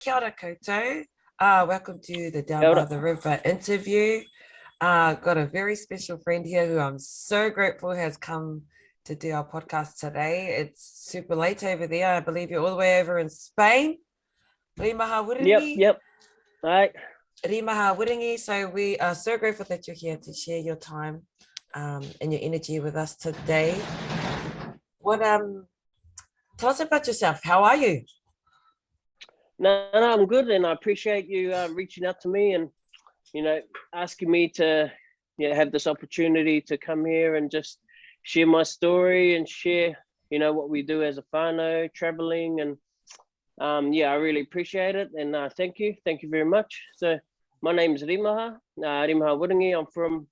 Kia ora koutou. Welcome to the Down Kia by ora. the River interview. Got a very special friend here who I'm so grateful has come to do our podcast today. It's super late over there. I believe you're all the way over in Spain. Rimaha Yep, Wiringi. yep. All right. Rimaha Wiringi. So we are so grateful that you're here to share your time and your energy with us today. What Tell us about yourself. How are you? No, I'm good, and I appreciate you reaching out to me and you know asking me to have this opportunity to come here and just share my story and share what we do as a whānau, traveling, and I really appreciate it, and thank you very much. So my name is Rimaha, Rimaha Wiringi. I'm from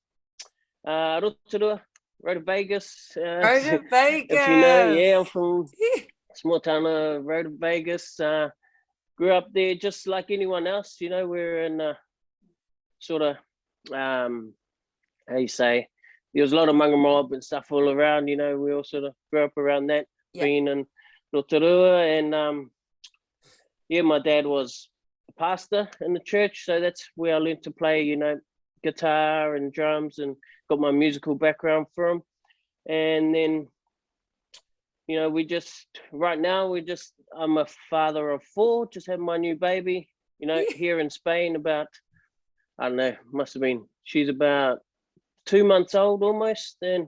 Rotorua, Road Vegas. Rotor If you know, yeah, I'm Vegas. from small town of Road Vegas. Grew up there just like anyone else. We're in sort of how you say, there was a lot of manga mob and stuff all around. We all sort of grew up around that, Yeah. being in Rotorua, and my dad was a pastor in the church, so that's where I learned to play, guitar and drums, and got my musical background from. And then we just right now I'm a father of four, just had my new baby, here in Spain. About, I don't know, must have been, she's about 2 months old almost. And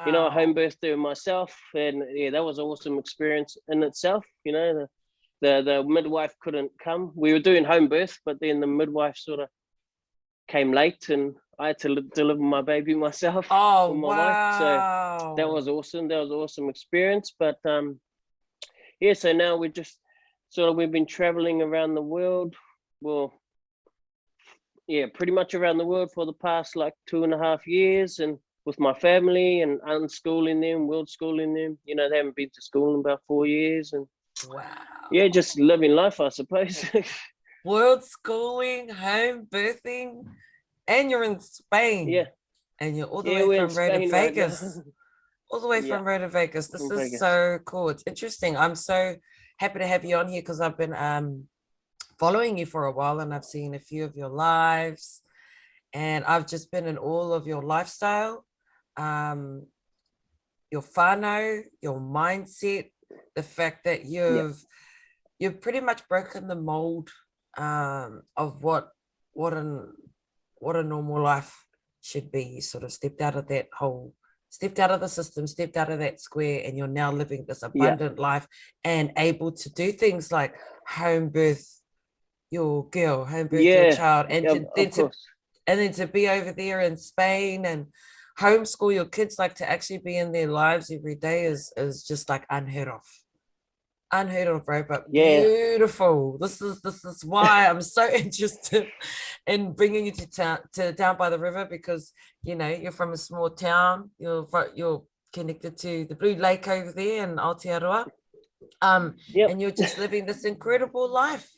I home Wow. birthed her myself, and yeah, that was an awesome experience in itself. The midwife couldn't come. We were doing home birth, but then the midwife sort of came late, and I had to deliver my baby myself Oh, with my wife. So that wow. was awesome. That was an awesome experience. But yeah, so now we've been traveling around the world. Well, yeah, pretty much around the world for the past like 2.5 years, and with my family and unschooling them, world schooling them. They haven't been to school in about 4 years, and yeah, Wow. just living life, I suppose. World schooling, home birthing, and you're in Spain. Yeah, And you're all the yeah, way we're in from Rotor Spain right Vegas. now. All the way Yeah, from Rotor Vegas. This from is Vegas. so cool. It's interesting. I'm so happy to have you on here because I've been following you for a while and I've seen a few of your lives and I've just been in all of your lifestyle, um, your whānau, your mindset, the fact that Yeah, you've pretty much broken the mold of what an what a normal life should be. You sort of stepped out of the system, stepped out of that square, and you're now living this yeah, abundant life and able to do things like home birth your girl, home birth your yeah, child, and yeah, of course. then to be over there in Spain and homeschool your kids, like to actually be in their lives every day is just like unheard of, bro, but Yeah, beautiful. This is why I'm so interested in bringing you to town, to down by the river, because you're from a small town. You're connected to the Blue Lake over there in Aotearoa, yep. and you're just living this incredible life.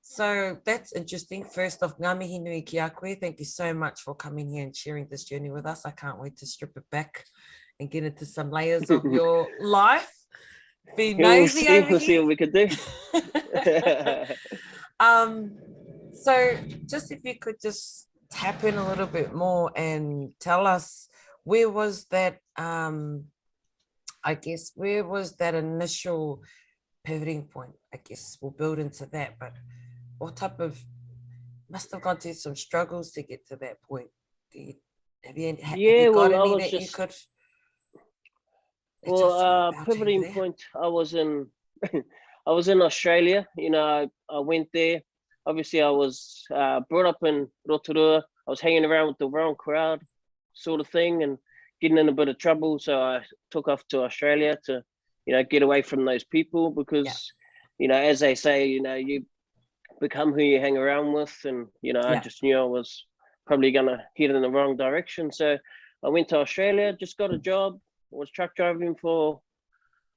So that's interesting. First off, ngā mihi nui ki a koe. Thank you so much for coming here and sharing this journey with us. I can't wait to strip it back and get into some layers of your life. Be Yeah, we'll nosy see. over We'll see here. what we could do. um, so just if you could just tap in a little bit more and tell us where was that where was that initial pivoting point? I guess we'll build into that, but what type of must have gone through some struggles to get to that point. Do you, have you Yeah, got well, I any was that you just could let well, us know about over pivoting there? point. I was in, I was in Australia. I went there. Obviously, I was brought up in Rotorua. I was hanging around with the wrong crowd, sort of thing, and getting in a bit of trouble. So I took off to Australia to, get away from those people Yeah, because, as they say, you become who you hang around with, and I yeah, just knew I was probably gonna head in the wrong direction. So I went to Australia, just got a job, was truck driving for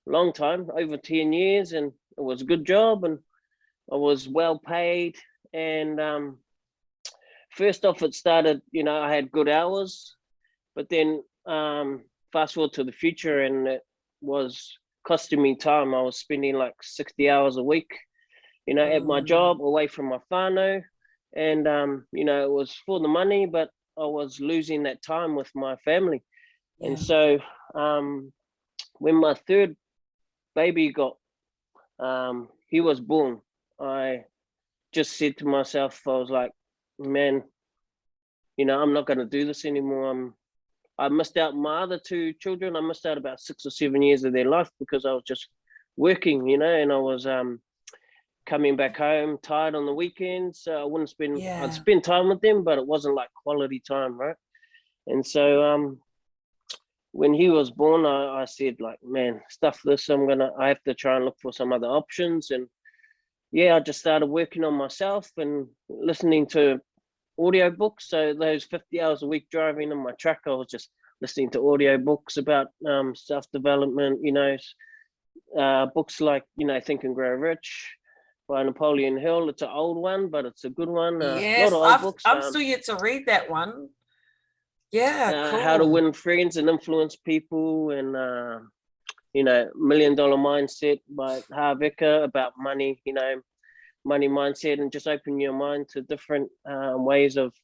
a long time, over 10 years, and it was a good job, and I was well paid. And first off, it started, I had good hours, but then fast forward to the future, and it was costing me time. I was spending like 60 hours a week, you know, at my job, away from my whānau. And, you know, it was for the money, but I was losing that time with my family. Yeah. And so when my third baby he was born, I just said to myself, I was like, man, you know, I'm not going to do this anymore. I missed out my other two children. I missed out about 6 or 7 years of their life because I was just working, you know, and I was coming back home tired on the weekends. So I wouldn't spend, I'd spend time with them, but it wasn't like quality time, right? And so when he was born, I said, like, man, stuff this. I have to try and look for some other options. And yeah, I just started working on myself and listening to audiobooks. So those 50 hours a week driving in my truck, I was just listening to audiobooks about self-development, you know, books like, you know, Think and Grow Rich by Napoleon Hill. It's an old one, but it's a good one. Yes, A lot of old books. I'm still yet to read that one. Yeah, cool. How to Win Friends and Influence People, and you know, $1 Million Mindset by Harvika about money, you know, money mindset, and just open your mind to different ways of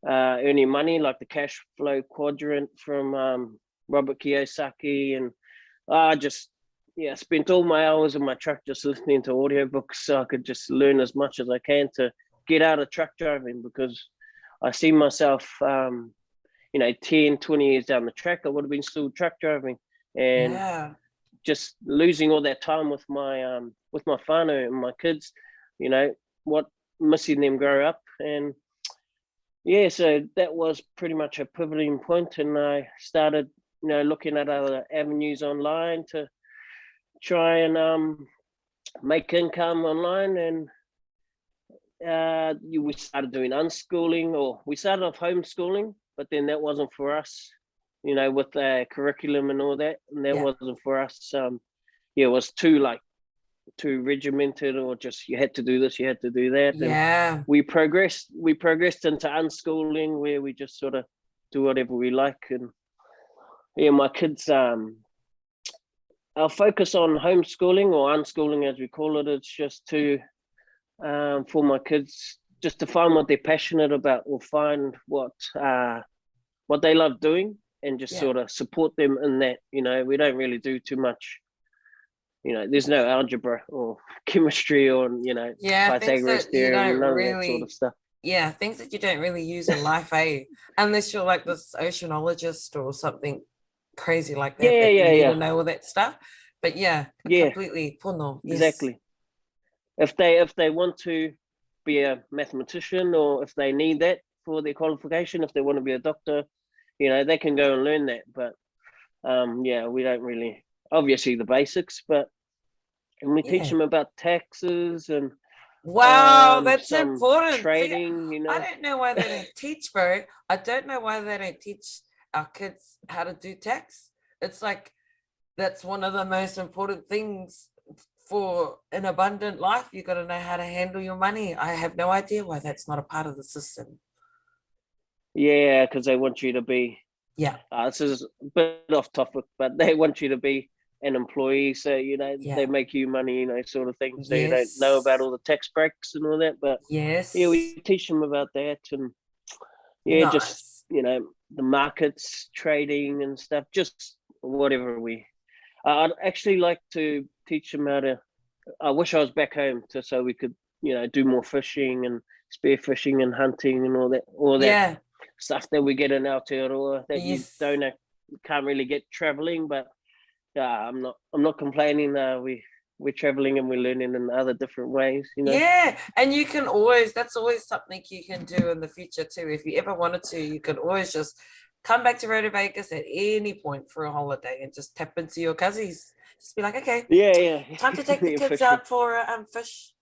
earning money, like the cash flow quadrant from Robert Kiyosaki. And I just spent all my hours in my truck just listening to audiobooks so I could just learn as much as I can to get out of truck driving, because I see myself you know, 10, 20 years down the track, I would have been still truck driving, and just losing all that time with my whānau and my kids, you know, missing them grow up. And yeah, so that was pretty much a pivoting point, and I started, you know, looking at other avenues online to try and make income online. And we started doing unschooling, or we started off homeschooling, but then that wasn't for us, you know, with the curriculum and all that, and that wasn't for us. It was too regimented, or just you had to do this, you had to do that. And we progressed into unschooling, where we just sort of do whatever we like. And yeah, my kids, our focus on homeschooling, or unschooling as we call it, it's just to for my kids just to find what they're passionate about, or find what they love doing, and just sort of support them in that. You know, we don't really do too much, you know, there's no algebra or chemistry, or, you know, Pythagoras theorem, none of that sort of stuff. Yeah, things that you don't really use in life, unless you're like this oceanologist or something crazy like that. You need to know all that stuff. But completely pono. Exactly. If they want to be a mathematician, or if they need that for their qualification, if they want to be a doctor, you know, they can go and learn that. But we don't really, obviously the basics, but we teach them about taxes and that's important. Trading. You know, I don't know why they don't teach, bro. I don't know why they don't teach our kids how to do tax. It's like that's one of the most important things for an abundant life. You got to know how to handle your money. I have no idea why that's not a part of the system. Yeah, because they want you to be. This is a bit off topic, but they want you to be an employee, so, you know, they make you money, you know, sort of thing. So you don't know about all the tax breaks and all that. But we teach them about that, and just, you know, the markets, trading and stuff, just whatever I'd actually like to teach them how to. I wish I was back home so we could, you know, do more fishing and spearfishing and hunting and all that stuff that we get in Aotearoa that you can't really get traveling. But I'm not complaining. We're traveling and we're learning in other different ways, you know. Yeah, and you can that's always something you can do in the future too. If you ever wanted to, you could always just come back to Rotorua Vegas at any point for a holiday and just tap into your cousins. Just be like, okay, time to take the kids out for fish.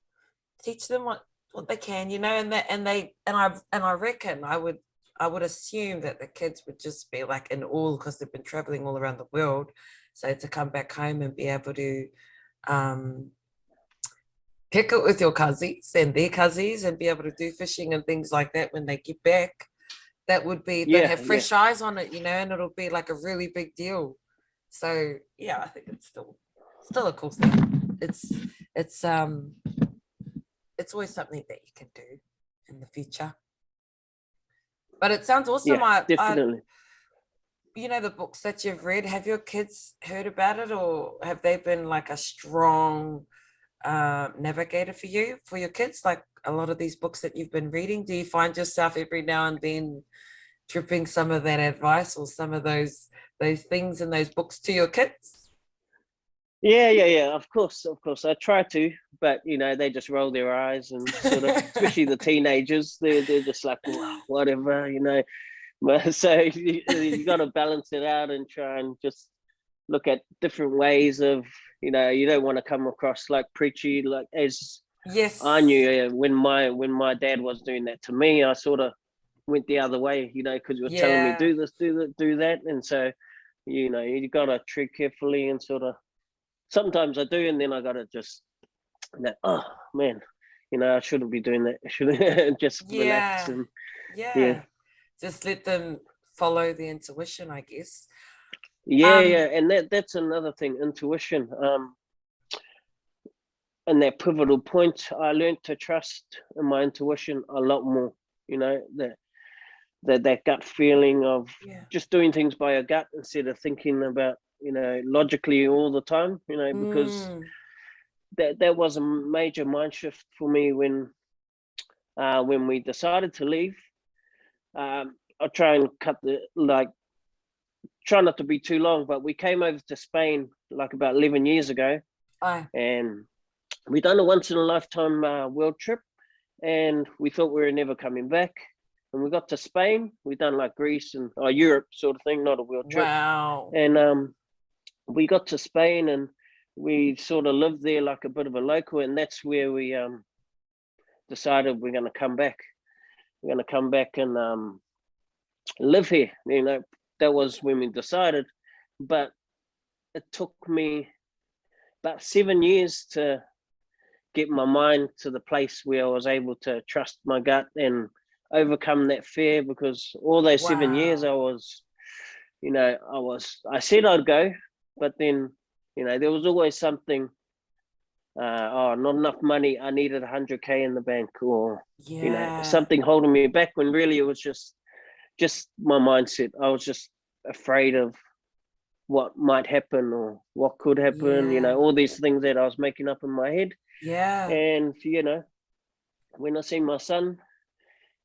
Teach them what they can, you know, and I reckon I would assume that the kids would just be like in awe, because they've been traveling all around the world. So to come back home and be able to kick it with your cousins and their cousins, and be able to do fishing and things like that when they get back, that would be, they have fresh eyes on it, you know, and it'll be like a really big deal. So I think it's still a cool thing. It's it's always something that you can do in the future. But it sounds awesome. Yeah, definitely. You know, the books that you've read, have your kids heard about it, or have they been like a strong navigator for you, for your kids? Like a lot of these books that you've been reading, do you find yourself every now and then dripping some of that advice or some of those things in those books to your kids? Yeah. Of course. I try to, but you know, they just roll their eyes and sort of, especially the teenagers, they're just like, "Wow, whatever, you know." But so you got to balance it out and try and just look at different ways of, you know, you don't want to come across like preachy, like as Yes. I knew when my dad was doing that to me, I sort of went the other way, you know, because he was telling me do this, do that, and so, you know, you got to tread carefully and sort of. Sometimes I do, and then I got to just that. Oh man, you know, I shouldn't be doing that. I should just relax and just let them follow the intuition, I guess. Yeah, and that's another thing, intuition. And that pivotal point, I learned to trust in my intuition a lot more. You know, that gut feeling of just doing things by your gut instead of thinking about, you know, logically all the time. You know, because that was a major mind shift for me when we decided to leave. I'll try and try not to be too long, but we came over to Spain like about 11 years ago. And we done a once in a lifetime world trip, and we thought we were never coming back. And we got to Spain, we done like Greece and Europe sort of thing, not a world trip. Wow. And we got to Spain and we sort of lived there like a bit of a local, and that's where we decided we're going to come back. We're going to come back and live here. You know, that was when we decided, but it took me about 7 years to get my mind to the place where I was able to trust my gut and overcome that fear, because all those 7 years I was, you know, I said I'd go, but then, you know, there was always something, not enough money, I needed 100K in the bank, or, you know, something holding me back, when really it was just my mindset. I was just afraid of what might happen or what could happen, you know, all these things that I was making up in my head. And, you know, when I seen my son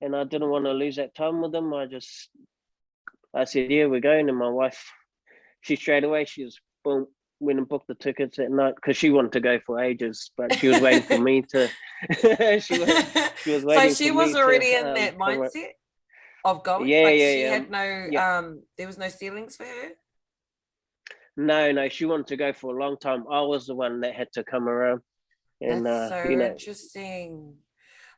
and I didn't want to lose that time with him, I said, yeah, we're going. And my wife, she straight away, she was boom, went and booked the tickets at night, because she wanted to go for ages, but she was waiting for me to. she was waiting. So she was already in that mindset of going. She had no. There was no ceilings for her. No, she wanted to go for a long time. I was the one that had to come around. And that's so you know, interesting.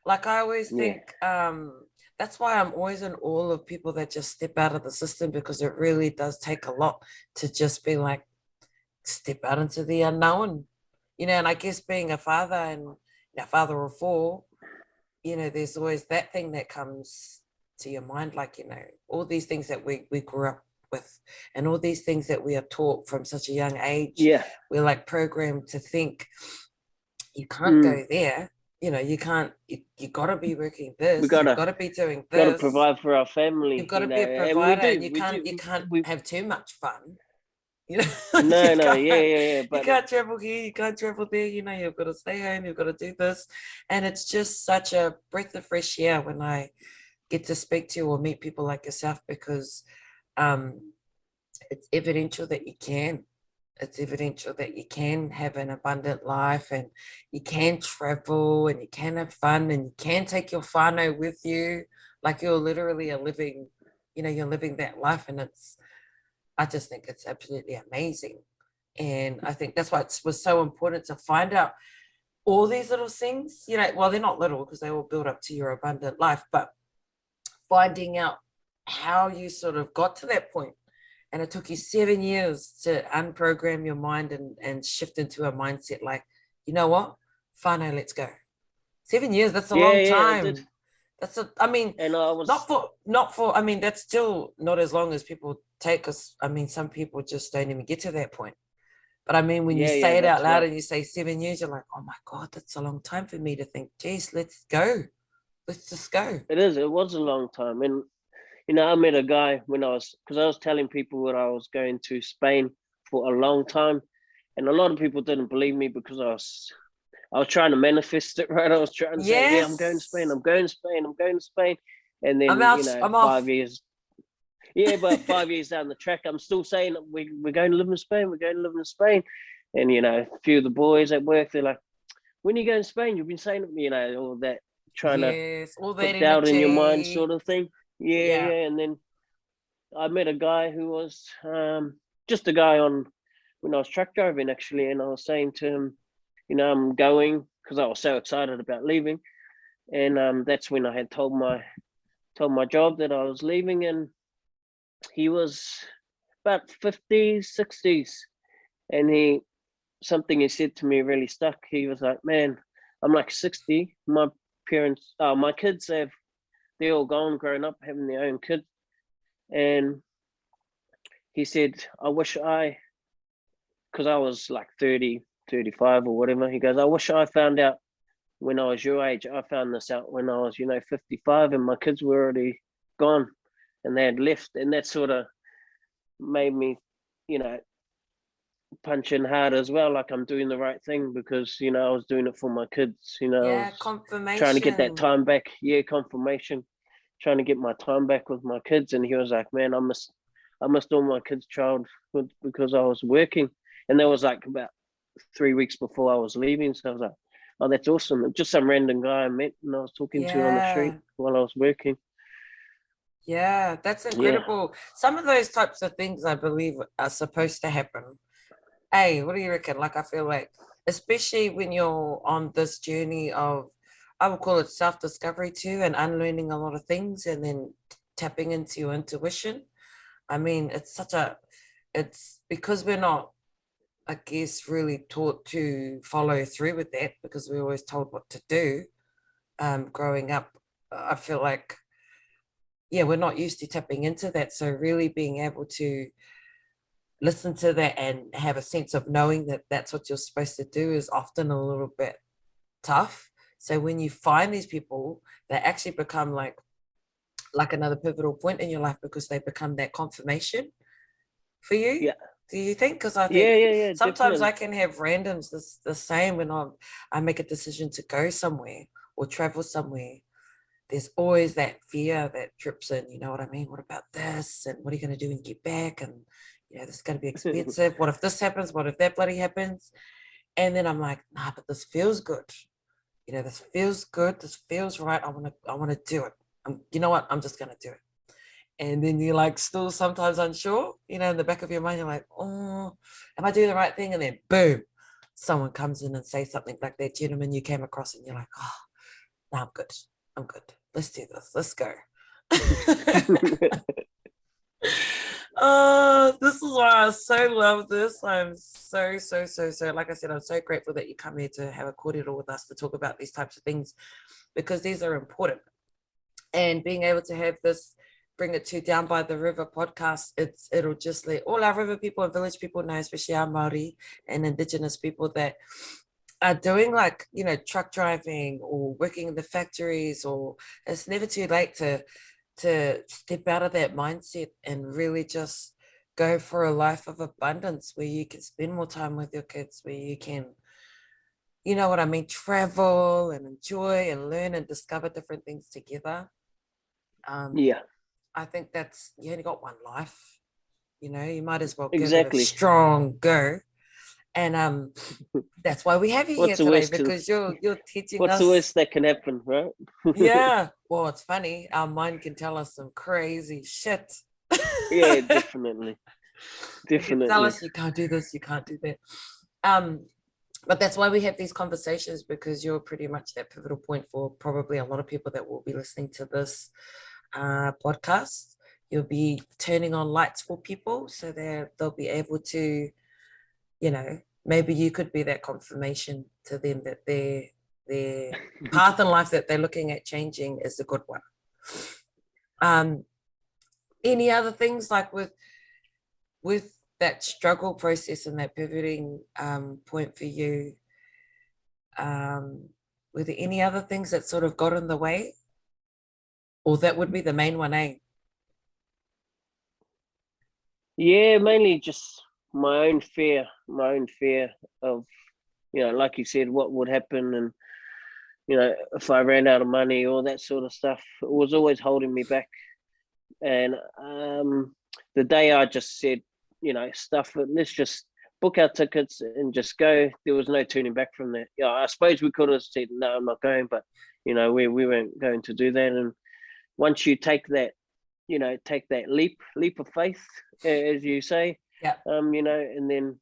Like I always think, that's why I'm always in awe of people that just step out of the system, because it really does take a lot to just be like, step out into the unknown, you know. And I guess being a father and a father of four, you know, there's always that thing that comes to your mind, like, you know, all these things that we grew up with, and all these things that we are taught from such a young age. We're like programmed to think you can't go there, you know, you can't, you got to be working this, you've got to be doing this, got to provide for our family, you've got to be a provider, and you can't have too much fun, you know. No, but you can't travel here, you can't travel there, you know, you've got to stay home, you've got to do this. And it's just such a breath of fresh air when I get to speak to or meet people like yourself, because it's evidential that you can. It's evidential that you can have an abundant life, and you can travel, and you can have fun, and you can take your whānau with you. Like you're literally living, you know, you're living that life. And I just think it's absolutely amazing. And I think that's why it was so important to find out all these little things, you know, well, they're not little because they all build up to your abundant life, but finding out how you sort of got to that point. And it took you 7 years to unprogram your mind and shift into a mindset like, you know what, whānau, let's go. 7 years, that's a long time. I mean, and I was not for, I mean, that's still not as long as people take us. I mean, some people just don't even get to that point. But I mean, when you Yeah, say it out that's loud right. and you say 7 years, you're like, oh my God, that's a long time for me to think, geez, let's go. Let's just go. It is. It was a long time, and I met a guy when because I was telling people that I was going to Spain for a long time, and a lot of people didn't believe me because I was trying to manifest it, right? I was trying to say, yeah, I'm going to Spain, Yes. I'm going to Spain, I'm going to Spain, and I'm then out. I'm off. 5 years. Yeah, but 5 years down the track, I'm still saying we're going to live in Spain, we're going to live in Spain, and a few of the boys at work, they're like, when are you going to Spain? You've been saying it, all that, trying to Yes. All that put doubt in your mind, energy. sort of thing. Yeah, Yeah. yeah, and then I met a guy who was just a guy on when I was truck driving actually, and I was saying to him, I'm going because I was so excited about leaving, and that's when I had told my job that I was leaving, and he was about 50s, 60s, and something he said to me really stuck. He was like, "Man, I'm like 60. My kids they're all gone, grown up, having their own kids, and he said, I wish because I was like 30, 35 or whatever. He goes, I wish I found out when I was your age. I found this out when I was, 55 and my kids were already gone and they had left. And that sort of made me, you know, punch in hard as well. Like I'm doing the right thing because, I was doing it for my kids. I Yeah. was trying to get that Confirmation. time back. Yeah, confirmation, trying to get my time back with my kids. And he was like, man, I missed all my kids' childhood because I was working. And that was like about 3 weeks before I was leaving. So I was like, oh, that's awesome. Just some random guy I met and I was talking to on the street Yeah. while I was working. Yeah. That's Yeah. incredible. Some of those types of things I believe are supposed to happen. Hey, what do you reckon? Like, I feel like, especially when you're on this journey of, I would call it self-discovery too, and unlearning a lot of things and then tapping into your intuition. I mean, it's because we're not, I guess, really taught to follow through with that because we're always told what to do. Growing up, I feel like, yeah, we're not used to tapping into that. So really being able to listen to that and have a sense of knowing that that's what you're supposed to do is often a little bit tough. So when you find these people, they actually become like another pivotal point in your life because they become that confirmation for you. Yeah. Do you think? Because I think Yeah. Yeah. Yeah. sometimes I Definitely. can have randoms the same when I make a decision to go somewhere or travel somewhere. There's always that fear that trips in, you know what I mean? What about this? And what are you going to do when you get back? And, this is going to be expensive. What if this happens? What if that bloody happens? And then I'm like, nah, but this feels good. This feels good. This feels right. I want to do it. You know what? I'm just going to do it. And then you're like still sometimes unsure, in the back of your mind, you're like, oh, am I doing the right thing? And then boom, someone comes in and says something like that gentleman you came across and you're like, oh, no, I'm good. I'm good. Let's do this. Let's go. Oh, this is why I so love this. I'm so, so, so, so, like I said, I'm so grateful that you come here to have a cordial with us to talk about these types of things because these are important. And being able to have this, bring it to Down by the River podcast, it'll just let all our river people and village people know, especially our Māori and Indigenous people that are doing truck driving or working in the factories, or it's never too late to step out of that mindset and really just go for a life of abundance where you can spend more time with your kids, where you can, you know what I mean, travel and enjoy and learn and discover different things together. Yeah. I think you only got one life, you might as well give it a Exactly. strong go. And that's why we have you here What's the today, worst? because you're teaching What's the us. worst that can happen, right? Yeah. Well, it's funny. Our mind can tell us some crazy shit. Yeah, definitely. It can tell Definitely. us you can't do this, you can't do that. But that's why we have these conversations, because you're pretty much that pivotal point for probably a lot of people that will be listening to this podcast. You'll be turning on lights for people so that they'll be able to, maybe you could be that confirmation to them that their path in life that they're looking at changing is a good one. Any other things like with that struggle process and that pivoting point for you, were there any other things that sort of got in the way? Or that would be the main one, eh? Yeah, mainly just my own fear of, like you said, what would happen, and if I ran out of money, all that sort of stuff. It was always holding me back. And the day I just said, stuff it, let's just book our tickets and just go, there was no turning back from that. Yeah, I suppose we could have said, no, I'm not going, but we weren't going to do that. And once you take that, take that leap of faith, as you say, Yeah. and then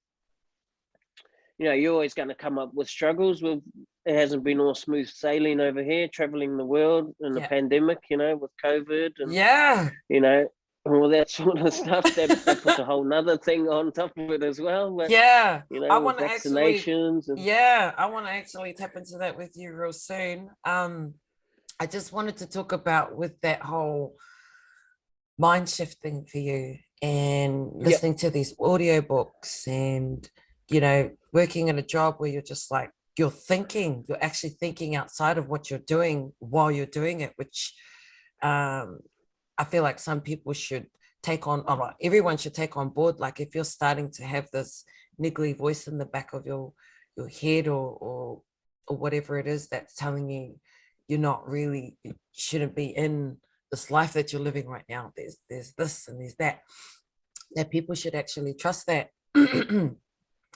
you're always going to come up with struggles. With it hasn't been all smooth sailing over here, traveling the world in the pandemic, with COVID and all that sort of stuff. That puts a whole nother thing on top of it as well. But, I want to vaccinations I want to actually tap into that with you real soon. I just wanted to talk about with that whole mind shifting for you and listening to these audiobooks and working in a job where you're just like you're actually thinking outside of what you're doing while you're doing it, which I feel like some people should take on, or everyone should take on board. Like if you're starting to have this niggly voice in the back of your head or whatever it is that's telling you you're not really, you shouldn't be in this life that you're living right now. There's this and there's that people should actually trust that.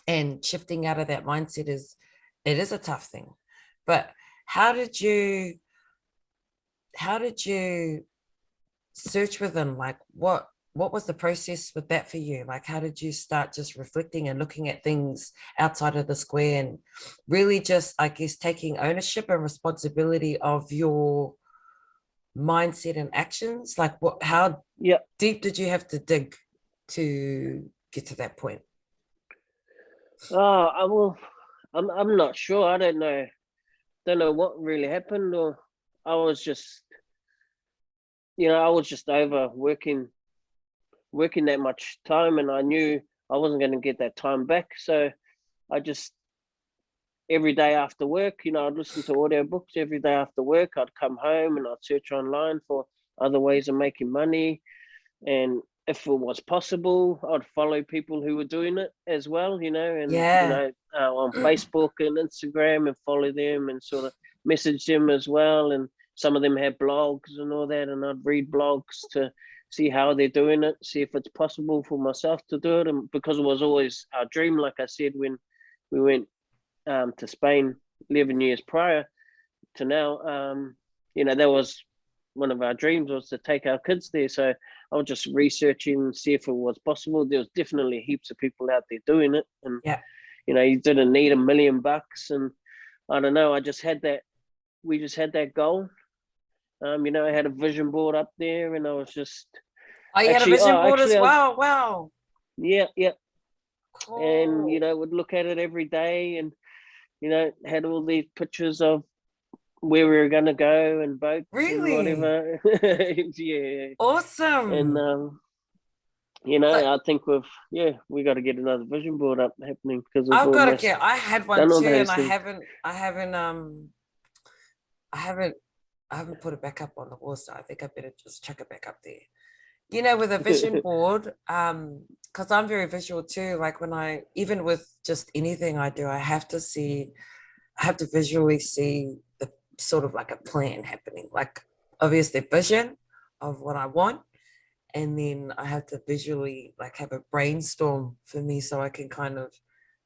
And shifting out of that mindset is a tough thing. But how did you search within? Like what was the process with that for you? Like how did you start just reflecting and looking at things outside of the square and really just, I guess, taking ownership and responsibility of your mindset and actions? Like how deep did you have to dig to get to that point? I'm not sure. I don't know what really happened, or I was just over working that much time, and I knew I wasn't going to get that time back. So I just, every day after work, I'd listen to audiobooks every day after work. I'd come home and I'd search online for other ways of making money. And if it was possible, I'd follow people who were doing it as well, and, on Facebook and Instagram, and follow them and sort of message them as well. And some of them have blogs and all that, and I'd read blogs to see how they're doing it, see if it's possible for myself to do it. And because it was always our dream, like I said, when we went to Spain 11 years prior to now, that was one of our dreams, was to take our kids there. So I was just researching, see if it was possible. There was definitely heaps of people out there doing it, and you didn't need $1 million. And I don't know, we just had that goal. I had a vision board up there, and I was just you had a vision board as well. Wow. Yeah. Cool. And would look at it every day, and had all these pictures of where we were going to go and boats and whatever. Yeah. Awesome. And I think we got to get another vision board up happening, because I've got to get. I had one too, and I haven't put it back up on the wall, so I think I better just chuck it back up there. With a vision board, because I'm very visual too. Like even with just anything I do, I have to visually see the sort of like a plan happening, like obviously vision of what I want. And then I have to visually like have a brainstorm for me, so I can kind of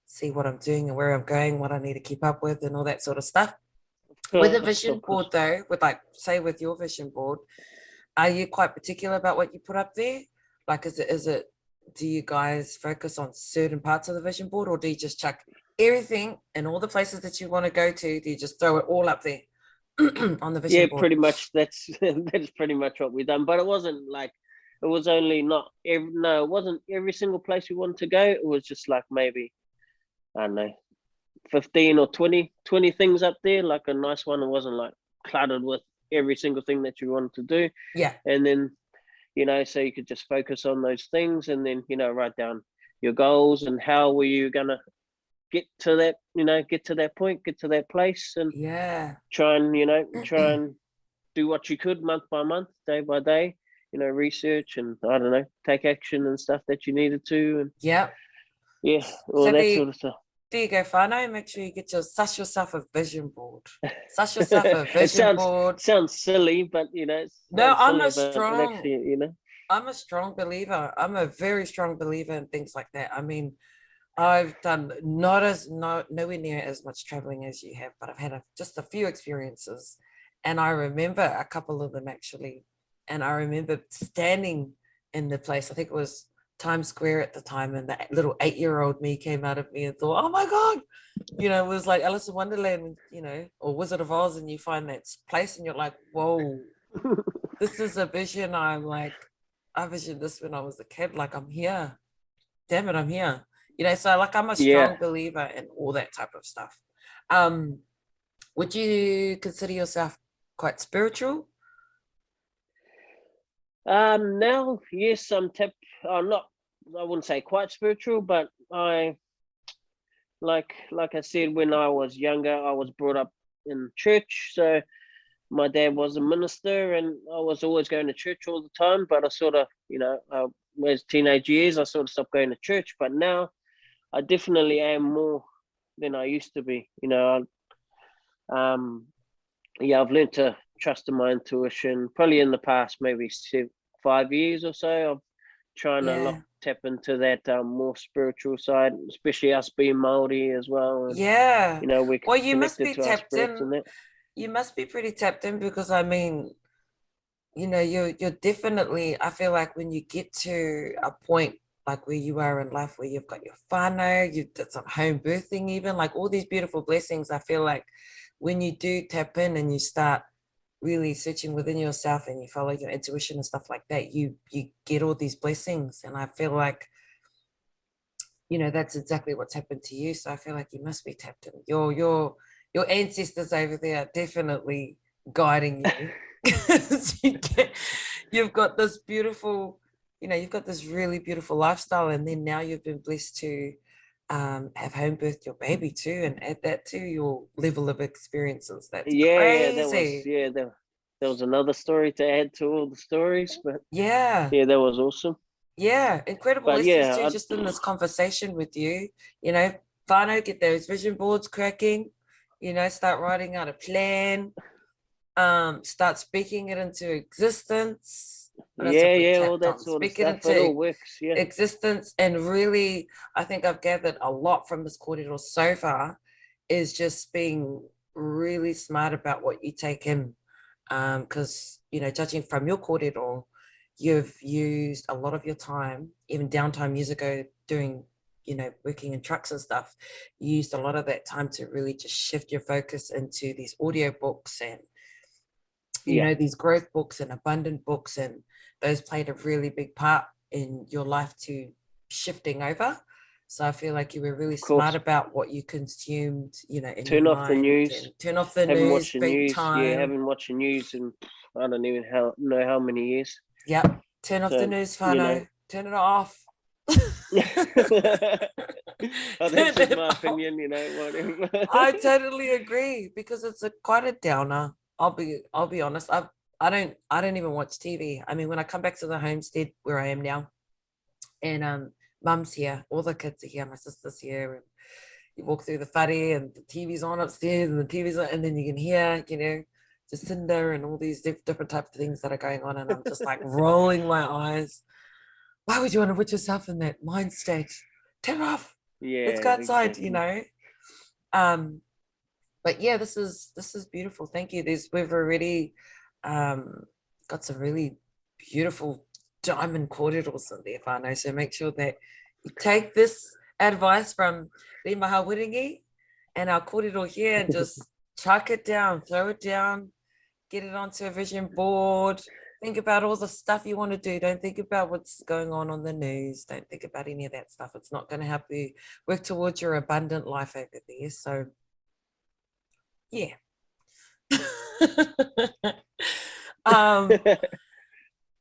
see what I'm doing and where I'm going, what I need to keep up with and all that sort of stuff. With a vision board though, with your vision board, are you quite particular about what you put up there? Like, do you guys focus on certain parts of the vision board, or do you just chuck everything and all the places that you want to go to? Do you just throw it all up there on the vision board? Yeah, pretty much. That's pretty much what we've done. But it wasn't like, it was only it wasn't every single place we wanted to go. It was just like maybe, I don't know, 15 or 20 things up there, like a nice one. It wasn't like cluttered with every single thing that you wanted to do. Yeah. And then, so you could just focus on those things, and then, write down your goals and how were you gonna get to that, get to that point, get to that place, and Yeah. try and do what you could month by month, day by day, research and I don't know, take action and stuff that you needed to, and Yep. yeah, all So that sort of stuff. there you go, whānau. Make sure you get suss yourself a vision board. Suss yourself a vision It board. sounds silly, but it No, sounds silly, but it actually, I'm a strong believer. I'm a very strong believer in things like that. I mean, I've done nowhere near as much traveling as you have, but I've had just a few experiences, and I remember a couple of them actually. And I remember standing in the place. I think it was Times Square at the time, and the little 8-year-old me came out of me and thought, "Oh my God!" It was like Alice in Wonderland, or Wizard of Oz, and you find that place, and you're like, "Whoa, this is a vision." I visioned this when I was a kid. Like, I'm here. Damn it, I'm here. So like I'm a strong yeah. believer in all that type of stuff. Would you consider yourself quite spiritual? Now, yes, I'm not. I wouldn't say quite spiritual, but I like I said, when I was younger, I was brought up in church. So my dad was a minister, and I was always going to church all the time. But I sort of, as teenage years, I sort of stopped going to church. But now, I definitely am more than I used to be. I've learned to trust in my intuition. Probably in the past, maybe 5 years or so, of trying to tap into that more spiritual side, especially us being Māori as well. And, Yeah. we're Well, you must connected be to our tapped spirits in. and that. You must be pretty tapped in because I mean, you're definitely, I feel like when you get to a point like where you are in life, where you've got your whānau, you've done some home birthing, even like all these beautiful blessings, I feel like when you do tap in and you start really searching within yourself and you follow your intuition and stuff like that, you get all these blessings. And I feel like, that's exactly what's happened to you. So I feel like you must be tapped in. Your ancestors over there are definitely guiding you. You've got this beautiful, you've got this really beautiful lifestyle, and then now you've been blessed to have home birthed your baby too, and add that to your level of experiences. That's crazy. There was another story to add to all the stories, but Yeah. yeah, that was awesome. Yeah, incredible But lessons yeah, too, just in this conversation with you. Whānau, get those vision boards cracking, start writing out a plan, start speaking it into existence. What else have we all tapped that on? sort of Speak it stuff. It into all works. Yeah, existence. And really, I think I've gathered a lot from this corridor so far, is just being really smart about what you take in. Because, judging from your corridor, you've used a lot of your time, even downtime years ago, doing, working in trucks and stuff. You used a lot of that time to really just shift your focus into these audio books and, these growth books and abundant books. And those played a really big part in your life to shifting over. So I feel like you were really smart about what you consumed, in turn your off the mind. news. And turn off the Haven't news watched the big news. time. Yeah, haven't watched the news in I don't even know how many years. Yep. Turn off the news, whānau. Turn it off. That's just my opinion, whatever. I totally agree, because it's quite a downer. I'll be honest. I don't even watch TV. I mean, when I come back to the homestead where I am now, and mum's here, all the kids are here, my sister's here, and you walk through the whare and the TV's on upstairs, and the TV's on, and then you can hear, Jacinda and all these different types of things that are going on, and I'm just like rolling my eyes. Why would you want to put yourself in that mind state? Turn it off. Yeah, Let's go outside, exactly. But yeah, this is beautiful. Thank you. We've already got some really beautiful diamond corridors in there, whānau. So make sure that you take this advice from Rimaha Wiringi and our corridor here and just chuck it down, throw it down, get it onto a vision board. Think about all the stuff you want to do. Don't think about what's going on the news. Don't think about any of that stuff. It's not going to help you work towards your abundant life over there. So, yeah.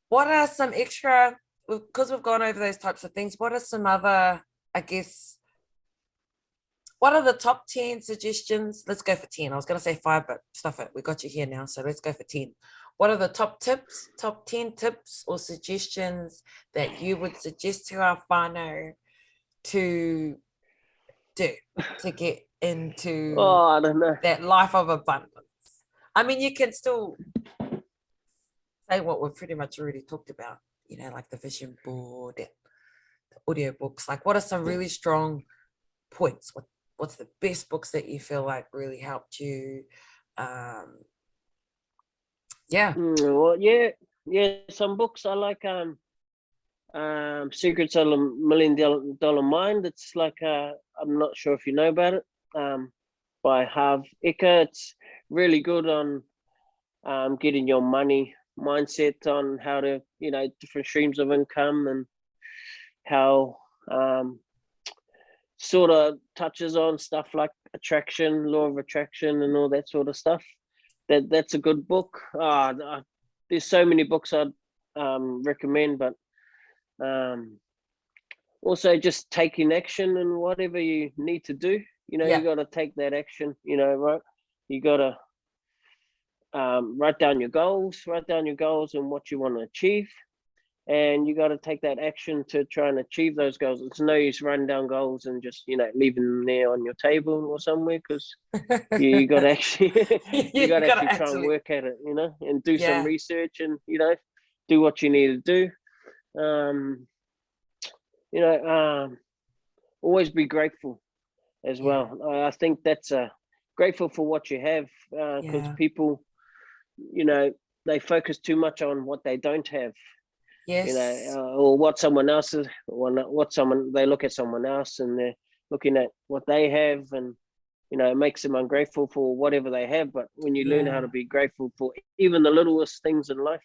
What are some extra because we've gone over those types of things, what are some other, I guess, what are the top 10 suggestions? Let's go for 10. I was going to say 5, but stuff it. We got you here now. So let's go for 10. What are the top 10 tips or suggestions that you would suggest to our whānau to do to get into I don't know. that life of abundance? I mean, you can still say what we've pretty much already talked about, like the vision board and the audio books. Like, what are some really strong points? What's the best books that you feel like really helped you? Well, yeah. Some books I like. Secrets of a $1 Million Mind. It's like I'm not sure if you know about it. By Harv Eker. It's really good on getting your money mindset on how to, different streams of income and how sort of touches on stuff like attraction, law of attraction, and all that sort of stuff. That's a good book. There's so many books I'd recommend, but also just taking action and whatever you need to do. You got to take that action. Right? You got to write down your goals and what you want to achieve. And you got to take that action to try and achieve those goals. It's no use writing down goals and just, leaving them there on your table or somewhere, because you got to actually, you got to actually try and work at it, and do some research and, do what you need to do. Always be grateful as well. I think that's grateful for what you have, because people, they focus too much on what they don't have. Yes. Or what someone else is, they look at someone else and they're looking at what they have, and it makes them ungrateful for whatever they have. But when you learn how to be grateful for even the littlest things in life,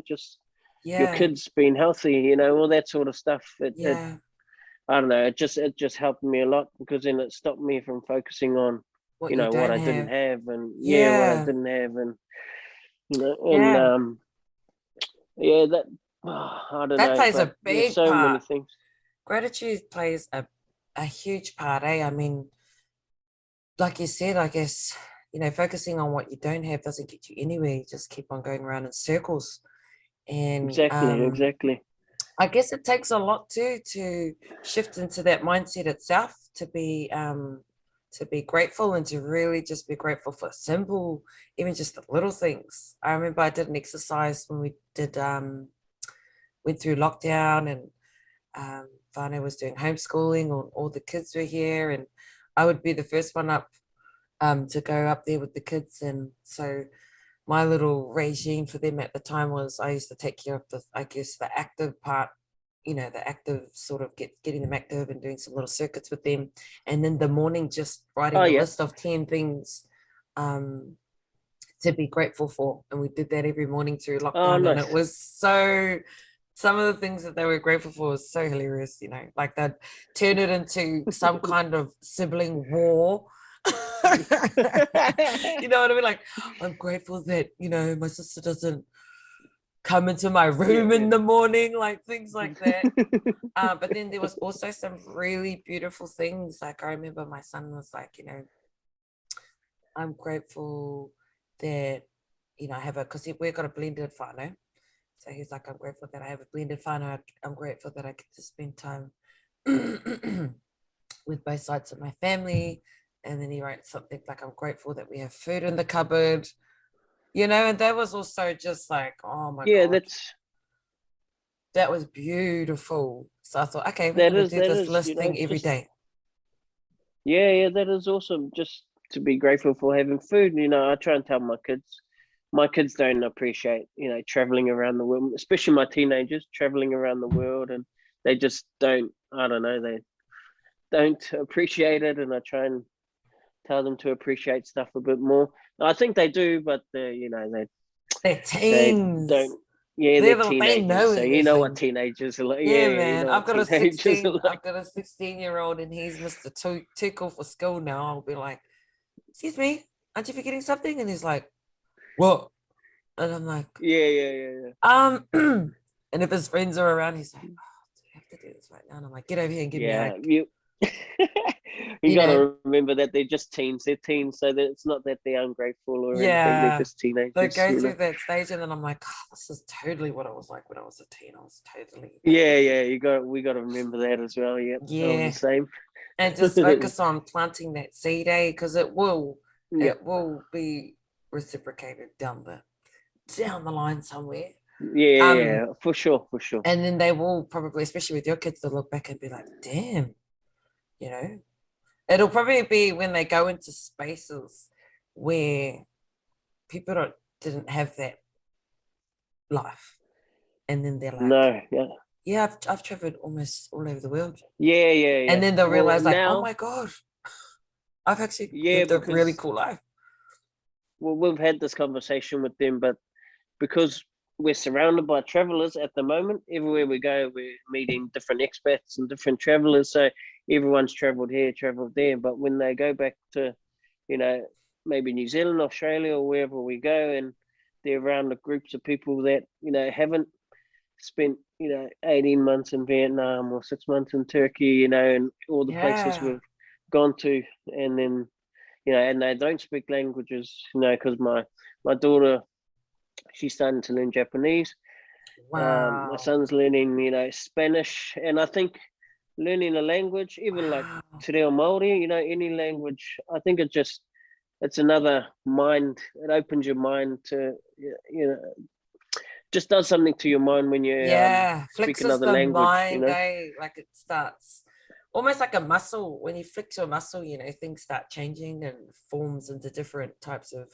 just your kids being healthy, all that sort of stuff. I don't know. It just helped me a lot, because then it stopped me from focusing on what I didn't have, and what I didn't have, and that. I don't know. That plays a big so part. Many things. Gratitude plays a huge part, eh? I mean, like you said, I guess, focusing on what you don't have doesn't get you anywhere. You just keep on going around in circles. And Exactly. I guess it takes a lot too to shift into that mindset itself, to be grateful, and to really just be grateful for simple, even just the little things. I remember I did an exercise when we did went through lockdown, and Vane was doing homeschooling, or all the kids were here, and I would be the first one up to go up there with the kids. And so my little regime for them at the time was, I used to take care of the active part, the active sort of getting them active and doing some little circuits with them. And in the morning, just writing a list of 10 things to be grateful for. And we did that every morning through lockdown. Nice. And it was some of the things that they were grateful for was so hilarious, like they'd turn it into some kind of sibling war. You know what I mean? Like, I'm grateful that, my sister doesn't come into my room in the morning, like things like that. But then there was also some really beautiful things. Like, I remember my son was like, I'm grateful that, I have because we've got a blended whānau. So he's like, I'm grateful that I have a blended whānau. I'm grateful that I get to spend time with both sides of my family. And then he wrote something like, I'm grateful that we have food in the cupboard, and that was also just like, oh my God. That was beautiful. So I thought, okay, we're going to do this list thing every day. Yeah, that is awesome. Just to be grateful for having food. I try and tell my kids don't appreciate, traveling around the world, especially my teenagers traveling around the world, and they just don't, I don't know, they don't appreciate it. And I try and tell them to appreciate stuff a bit more. I think they do, but they're teens. They don't. Yeah, they're teenagers. So you know what teenagers are like. Yeah, man. I've got a 16-year-old, and he's Mr. Too cool for school now. I'll be like, excuse me, aren't you forgetting something? And he's like, what? And I'm like, yeah. And if his friends are around, he's like, oh, do we have to do this right now? And I'm like, get over here and give me a hug. you You got know? to remember that they're just teens. They're teens, so that it's not that they're ungrateful or anything. They're Yeah. just teenagers. They go you through know? that stage, and then I'm like, oh, this is totally what I was like when I was a teen. I was totally Yeah. We got to remember that as well. Yeah, I was yeah. the same. And just focus on planting that seed, because it will Yeah, be reciprocated down the line somewhere. yeah, for sure. And then they will probably, especially with your kids, they'll look back and be like, damn, you know. It'll probably be when they go into spaces where people didn't have that life, and then they're like, No, yeah, yeah, I've traveled almost all over the world, yeah. and then they'll Well, realize like, oh now, my god, I've actually yeah, lived a because really cool life. well, we've had this conversation with them, but because we're surrounded by travelers at the moment, everywhere we go, we're meeting different expats and different travelers. So everyone's traveled here, traveled there. But when they go back to, you know, maybe New Zealand, Australia, or wherever we go, and they're around the groups of people that, you know, haven't spent, you know, 18 months in Vietnam or 6 months in Turkey, you know, and all the places Yeah. we've gone to, and then, you know, and they don't speak languages, you know, because my daughter, she's starting to learn Japanese. Wow. My son's learning, you know, Spanish, and I think learning a language, even like Te Reo Māori, you know, any language, I think it's another mind. It opens your mind to, you know, just does something to your mind when you speak flexes another the language, you mind, know. like it starts almost like a muscle. When you flex your muscle, you know, things start changing and forms into different types of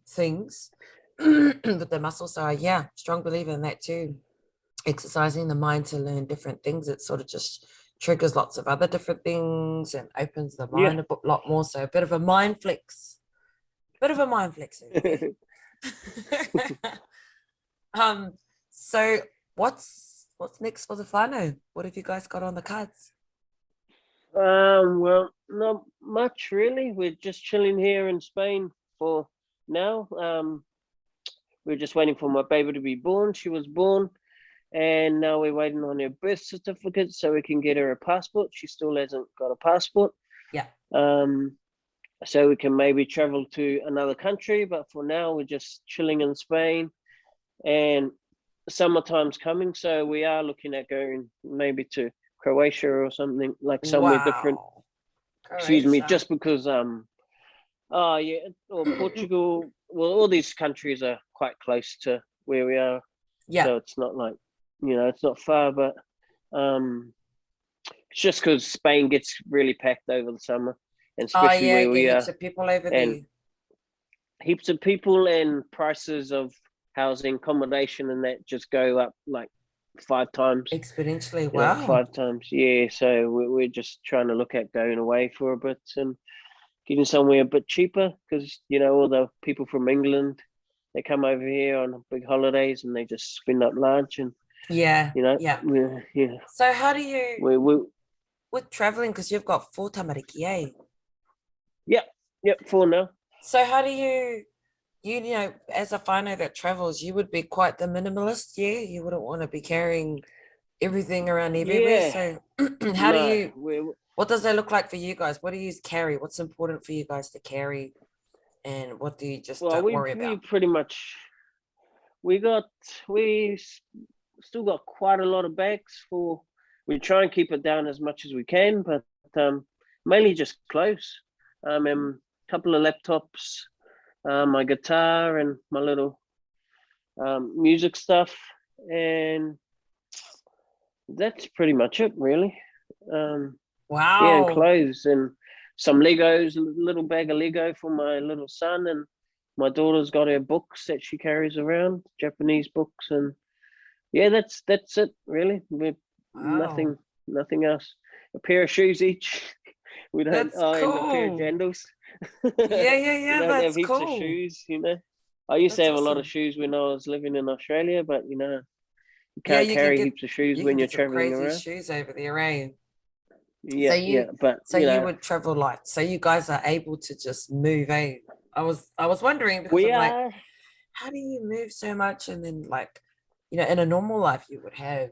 things with the muscle. So yeah, strong believer in that too. Exercising the mind to learn different things, it sort of just triggers lots of other different things and opens the mind a lot more. So a bit of a mind flex. So what's next for the whānau? What have you guys got on the cards? Well, not much really. We're just chilling here in Spain for now. We're just waiting for my baby to be born. She was born, and now we're waiting on her birth certificate so we can get her a passport. She still hasn't got a passport. Yeah. So we can maybe travel to another country, but for now we're just chilling in Spain, and summertime's coming, so we are looking at going maybe to Croatia or something, like somewhere different. Excuse me, just because oh yeah, or Portugal. Well, all these countries are quite close to where we are, so it's not like, you know, it's not far, but it's just because Spain gets really packed over the summer, and especially where we are, of people over and there. heaps of people, and prices of housing, accommodation, and that just go up like 5 times Exponentially. you know, Wow. 5 times. Yeah, so we're just trying to look at going away for a bit and getting somewhere a bit cheaper, because, you know, all the people from England, they come over here on big holidays and they just spend up large, and you know, yeah. So how do you with traveling, because you've got 4 tamariki, eh? Yep, 4 now. So how do you know, as a whānau that travels, you would be quite the minimalist, yeah? You wouldn't want to be carrying everything around everywhere. So how do you, what does that look like for you guys? What do you carry? What's important for you guys to carry? And what do you just don't worry about? We pretty much, we still got quite a lot of bags for, we try and keep it down as much as we can, but mainly just clothes, and a couple of laptops, my guitar and my little music stuff, and that's pretty much it, really. Wow. Yeah, and clothes and some Legos, a little bag of Lego for my little son, and my daughter's got her books that she carries around, Japanese books, and yeah, that's it, really. We're nothing else. A pair of shoes each. We don't. That's cool. And a pair of jandals. Yeah. We don't That's have heaps cool. of shoes, you know. I used to have awesome. a lot of shoes when I was living in Australia, but you know, you can't carry heaps of shoes when you're traveling around. Shoes over there, right? Yeah, but you would travel light. So you guys are able to just move, eh? I was wondering, because I'm like, how do you move so much and then like you know, in a normal life, you would have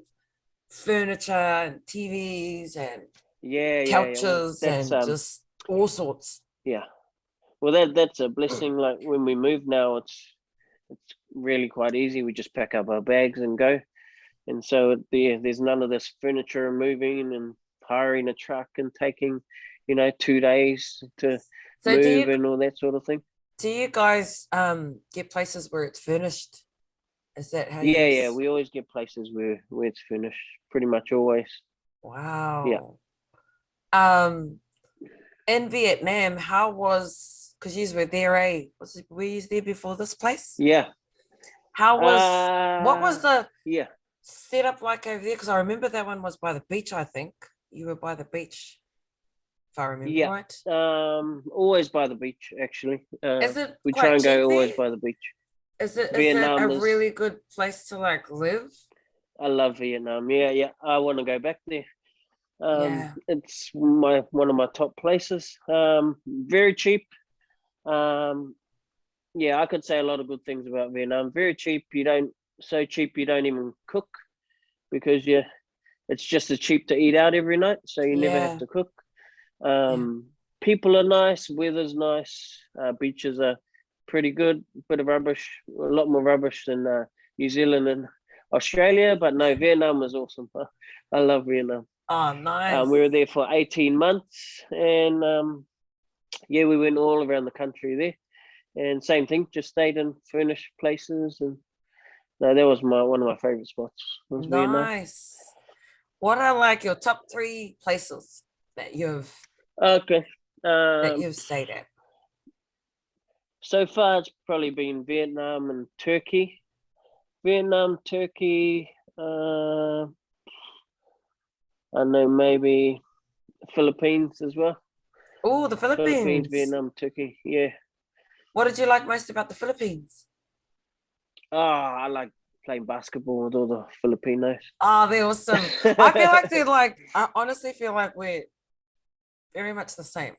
furniture and TVs and yeah. Well, couches that's and just all sorts. yeah. Well, that's a blessing. Like when we move now, it's really quite easy. We just pack up our bags and go. And so there's none of this furniture moving and hiring a truck and taking, 2 days to So move and all that sort of thing. do you guys get places where it's furnished? Is that how you Yeah. We always get places where it's finished, pretty much always. Yeah. wow. In Vietnam, how was because you were there, were you there before this place? Yeah. How was what was the Yeah. setup like over there? Because I remember that one was by the beach, I think. You were by the beach, if I remember Yeah. right. Always by the beach, actually. Is it We try quite and cheap go always there? by the beach. Is it a Vietnam is, really good place to like live? I love Vietnam. Yeah. I want to go back there. Yeah. It's one of my top places. Very cheap. Um, yeah, I could say a lot of good things about Vietnam. Very cheap. So cheap you don't even cook because it's just as cheap to eat out every night, so you never have Yeah. to cook. Yeah. People are nice, weather's nice, beaches are pretty good. Bit of rubbish, a lot more rubbish than New Zealand and Australia, but no, Vietnam was awesome. I love Vietnam. Oh, We nice. were there for 18 months, and yeah, we went all around the country there. And same thing, just stayed in furnished places, and no, that was one of my favorite spots. Was Vietnam. Nice. What are like your top three places that Okay. you've stayed at? So far it's probably been Vietnam and Turkey. Vietnam, Turkey. I know maybe Philippines as well. Oh, the Philippines, Philippines. Vietnam, Turkey. Yeah. What did you like most about the Philippines? I like playing basketball with all the Filipinos. Oh, they're awesome. I feel like I honestly feel like we're very much the same.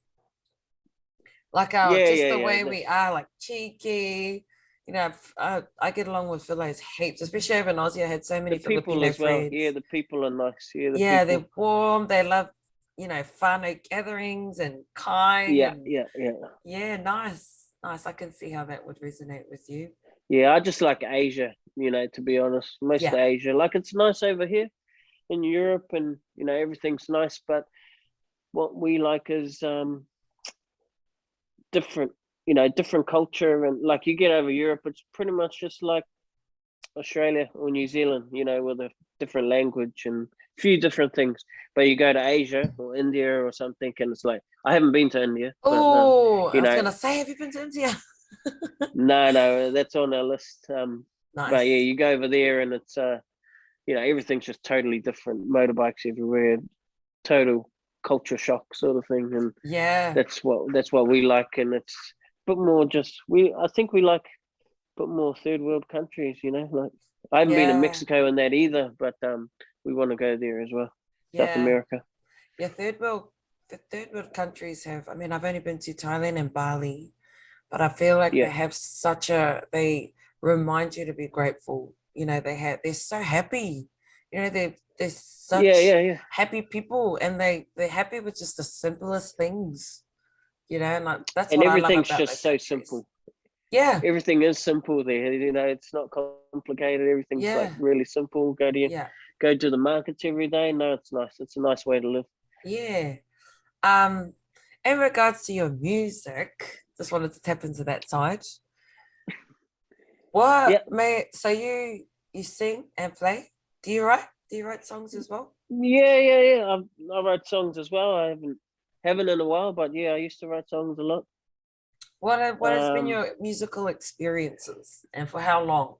Like our just the way Yeah. we are, like cheeky. You know, I get along with Philos heaps, especially over in Aussie. I had so The many people Filipino as well. Yeah, friends. the people are nice. Yeah, the Yeah, they're people. warm. They love, fun gatherings and kind and Yeah. yeah, nice. Nice. I can see how that would resonate with you. Yeah, I just like Asia, to be honest. Most Yeah. of Asia. Like it's nice over here in Europe and everything's nice, but what we like is different, different culture, and like you get over Europe, it's pretty much just like Australia or New Zealand, with a different language and a few different things. But you go to Asia or India or something, and it's like I haven't been to India, but Oh, I you was know, gonna say, have you been to India? no, that's on our list. But yeah, Nice. you go over there and it's everything's just totally different. Motorbikes everywhere, total culture shock sort of thing, and Yeah. that's what we like, and it's a bit more just I think we like a bit more third world countries, like I haven't been to Yeah. Mexico and that either, but we want to go there as well. South Yeah. America. Yeah. The third world countries have, I mean, I've only been to Thailand and Bali, but I feel like Yeah, they remind you to be grateful. They're so happy. They're such yeah. happy people, and they're happy with just the simplest things, and like that's And what I love everything's about just those so countries. simple. Yeah, Everything is simple there. It's not complicated. Everything's like yeah, really simple. yeah, Go to the markets every day. No, it's nice. It's a nice way to live. yeah. Um, in regards to your music, just wanted to tap into that side. Yeah, So you sing and play? Do you write? Do you write songs as well? yeah. I write songs as well. I haven't in a while, but yeah, I used to write songs a lot. What has been Um, your musical experiences and for how long?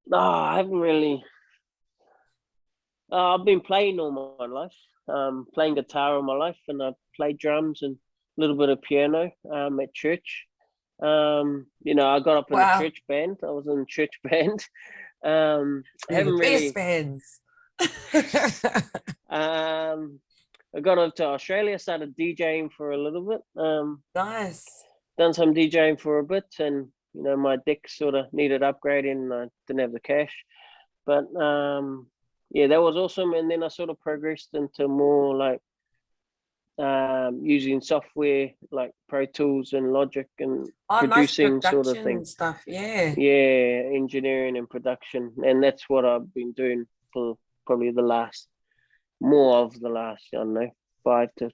no, I haven't really. I've been playing all my life. Playing guitar all my life, and I played drums and a little bit of piano at church. I got up in a Wow, church band. I was in a church band. I we're the haven't best really. fans. I got up to Australia, started DJing for a little bit. Nice. Done some DJing for a bit, and my deck sort of needed upgrading and I didn't have the cash. But yeah, that was awesome. And then I sort of progressed into more like using software like Pro Tools and Logic and producing nice sort of production thing. stuff. Yeah. Yeah, engineering and production. And that's what I've been doing for probably more of the last, I don't know, 5 to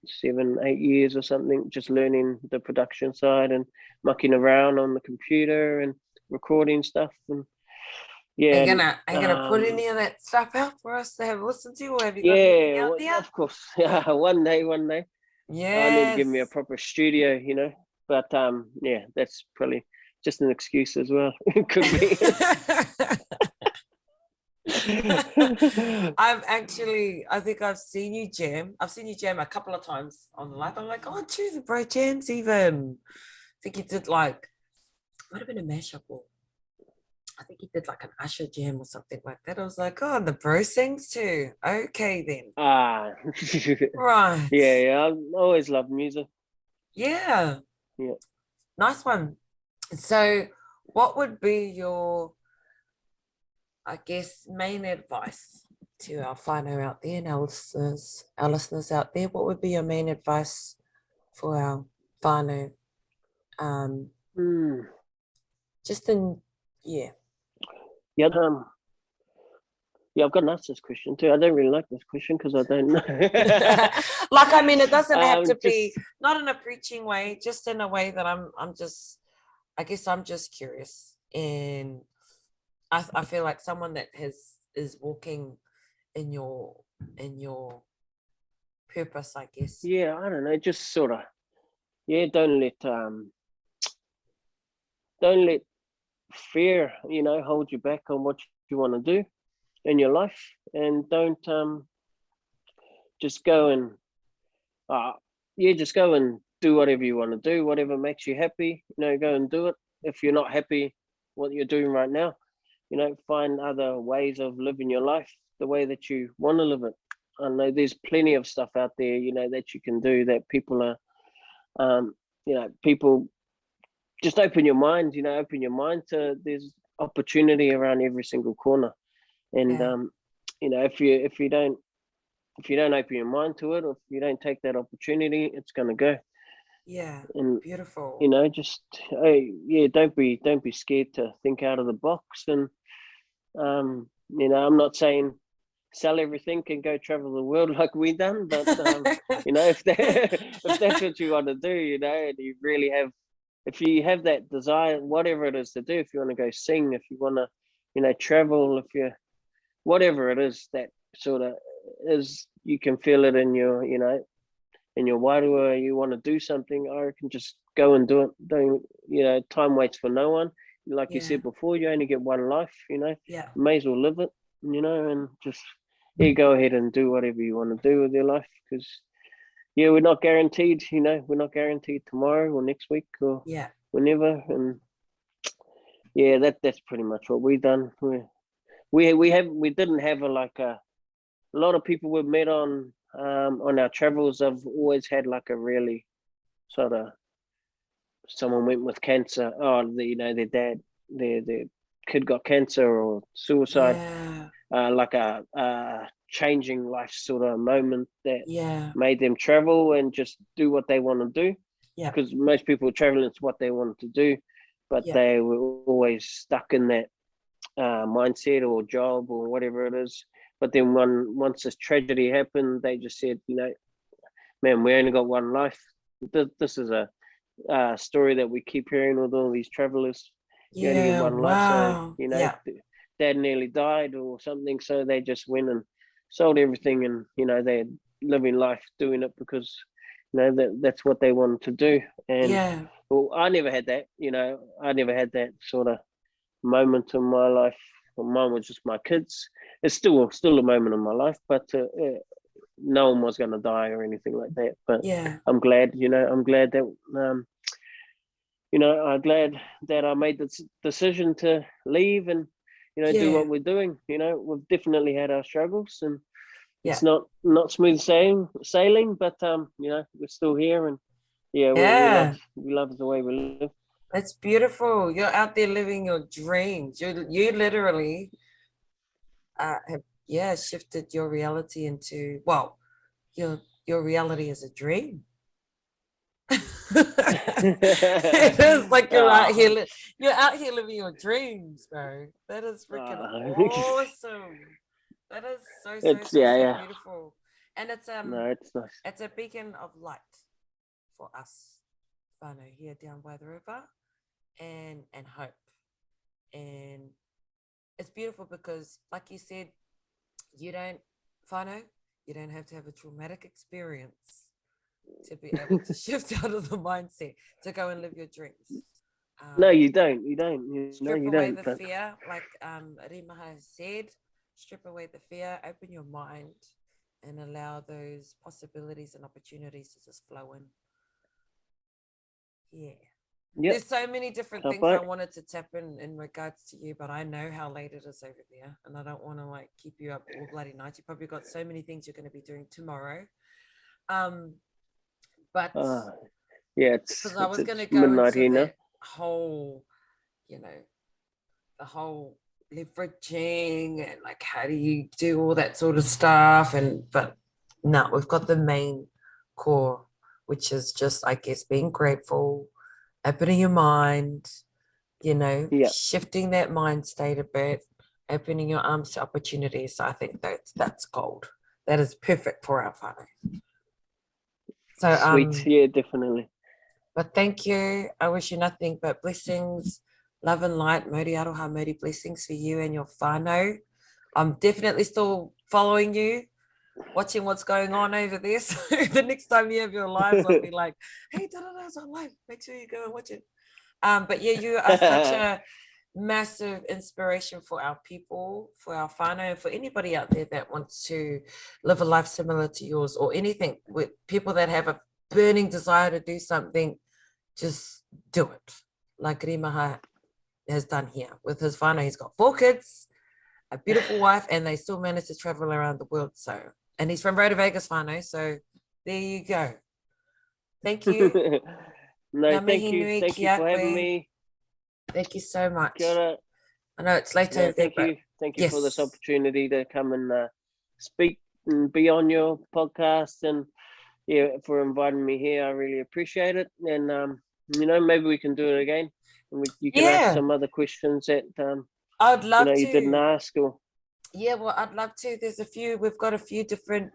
7, 8 years or something, just learning the production side and mucking around on the computer and recording stuff. And yeah, Are you gonna put any of that stuff out for us to have a listen to, or have you got anything yeah, out there? of course. Yeah, one day. I need to give me a Yes. proper studio, But yeah, that's probably just an excuse as well. It could be. I think I've seen you jam. I've seen you jam a couple of times on the live. I'm like, oh, choose the bro jams even. I think you did like, might have been a mashup, or I think he did like an Usher jam or something like that. I was like, oh, and the bro sings too. Okay then. Right. Right. Yeah. I always love music. Yeah. Yeah. Nice one. So what would be your, I guess, main advice to our whānau out there and our listeners out there? What would be your main advice for our whānau? Just in, yeah. Yeah. Yeah, I've got to ask this question too. I don't really like this question because I don't know. Like, I mean, it doesn't have to be, just, not in a preaching way, just in a way that I'm just curious. And I feel like someone that is walking in your purpose, I guess. yeah, I don't know, just sort of, yeah, don't let fear, hold you back on what you want to do in your life, and don't just go and just go and do whatever you want to do, whatever makes you happy, go and do it. If you're not happy what you're doing right now, find other ways of living your life the way that you want to live it. I know there's plenty of stuff out there, that you can do, that people are people just open your mind to, there's opportunity around every single corner. And if you don't open your mind to it, or if you don't take that opportunity, it's going to go. Yeah. And beautiful. just don't be scared to think out of the box. And I'm not saying sell everything and go travel the world like we done, but if that's what you want to do, and you really have, if you have that desire, whatever it is to do, if you want to go sing, if you want to travel, if you, whatever it is that sort of is, you can feel it in your in your wairua, you want to do something, I reckon just go and do it. Don't, time waits for no one. Like you said before, you only get one life, Yeah. may as well live it, and just go ahead and do whatever you want to do with your life, because we're not guaranteed, we're not guaranteed tomorrow or next week or whenever. And that's pretty much what we done. We didn't have a lot of people we've met on our travels have always had like a really sort of, someone went with cancer, their dad, their kid got cancer or suicide, like a changing life sort of moment that made them travel and just do what they want to do, because most people traveling, it's what they wanted to do, but they were always stuck in that mindset or job or whatever it is. But then once this tragedy happened, they just said, man, we only got one life. This is a story that we keep hearing with all these travelers. You only get one life. So, dad nearly died or something. So they just went and sold everything, and, they're living life doing it because, that's what they wanted to do. And well, I never had that, I never had that sort of moment in my life. Well, mine was just my kids. It's still a moment in my life, but no one was going to die or anything like that. But I'm glad, I'm glad that, I'm glad that I made the decision to leave and, do what we're doing. We've definitely had our struggles, and it's not smooth sailing, but we're still here, and we love the way we live. It's beautiful. You're out there living your dreams. You literally have shifted your reality into, well, your reality is a dream. It is like you're out here living your dreams, bro. That is freaking awesome. That is so It's beautiful. And it's No, it's nice. it's a beacon of light for us whānau here down by the river, and hope. And it's beautiful because, like you said, you don't have to have a traumatic experience to be able to shift out of the mindset to go and live your dreams. No, you don't. You Strip away the fear, like Rimaha said. Strip away the fear, open your mind, and allow those possibilities and opportunities to just flow in. Yeah. Yep. There's so many different things I wanted to tap in regards to you, but I know how late it is over there, and I don't want to like keep you up all bloody night. You probably got so many things you're going to be doing tomorrow. But it's I was going to go into the whole, the whole leveraging and like how do you do all that sort of stuff, but no, we've got the main core, which is just, I guess, being grateful, opening your mind, shifting that mind state a bit, opening your arms to opportunities. So I think that's gold. That is perfect for our whānau. So sweet, yeah, definitely. But thank you. I wish you nothing but blessings, love and light, Mauri aroha, Mauri blessings for you and your whānau. I'm definitely still following you, watching what's going on over there. So the next time you have your lives, I'll be like, hey, it's on live. Make sure you go and watch it. But yeah, you are such a massive inspiration for our people, for our whānau, and for anybody out there that wants to live a life similar to yours, or anything, with people that have a burning desire to do something, just do it. Like Rimaha has done here with his whānau. He's got 4 kids, a beautiful wife, and they still manage to travel around the world. So, and he's from Rotorua Lake whānau. So there you go. Thank you. No, thank you. Thank you for having me. Thank you so much. Kia ora. I know it's late over there. Thank you for this opportunity to come and speak and be on your podcast, and for inviting me here. I really appreciate it. And maybe we can do it again, and you can ask some other questions that I'd love to. You didn't ask, or I'd love to. We've got a few different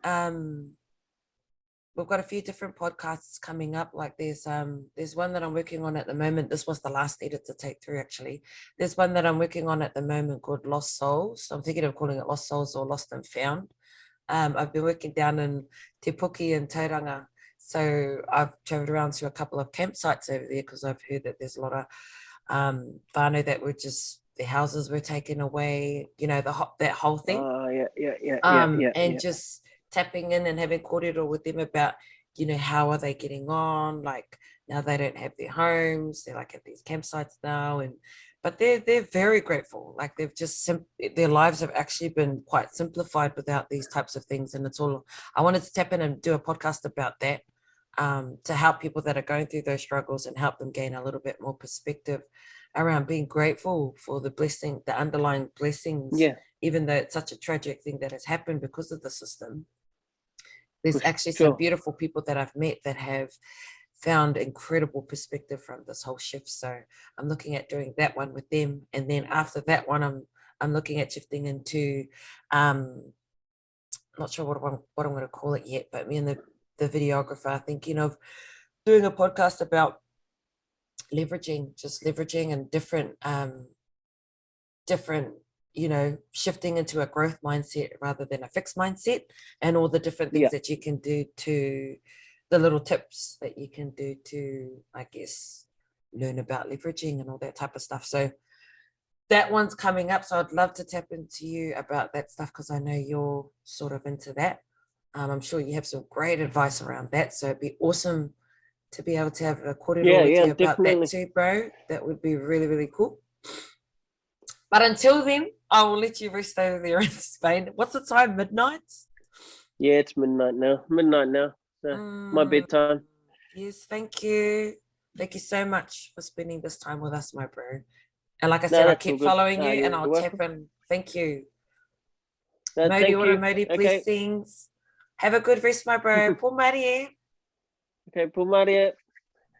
podcasts coming up. Like there's one that I'm working on at the moment. This was the last edit to take through, actually. There's one that I'm working on at the moment called Lost Souls. So I'm thinking of calling it Lost Souls or Lost and Found. I've been working down in Te Puki and Tauranga. So I've traveled around to a couple of campsites over there because I've heard that there's a lot of whānau that were just, their houses were taken away, that whole thing. And just tapping in and having kōrero with them about, how are they getting on? Like now they don't have their homes, they're like at these campsites now, but they're very grateful. Like they've just their lives have actually been quite simplified without these types of things. And it's all, I wanted to tap in and do a podcast about that, to help people that are going through those struggles and help them gain a little bit more perspective around being grateful for the blessing, the underlying blessings, even though it's such a tragic thing that has happened because of the system. There's actually some beautiful people that I've met that have found incredible perspective from this whole shift. So I'm looking at doing that one with them. And then after that one, I'm looking at shifting into, not sure what I'm going to call it yet, but me and the videographer are thinking of doing a podcast about leveraging and different, shifting into a growth mindset rather than a fixed mindset, and all the different things that you can do, to the little tips that you can do to, I guess, learn about leveraging and all that type of stuff. So that one's coming up. So I'd love to tap into you about that stuff, because I know you're sort of into that. I'm sure you have some great advice around that. So it'd be awesome to be able to have a kōrero with you about that too, bro. That would be really, really cool. But until then, I will let you rest over there in Spain. What's the time? Midnight? Yeah, it's midnight now. So my bedtime. Yes, thank you. Thank you so much for spending this time with us, my bro. And like I No, said, I'll that's all keep good. following you and You're I'll welcome. tap in. Thank you. No, Modi thank ora, you. Modi, Okay. blessings. Have a good rest, my bro. Po Marie. Okay, Pumaria.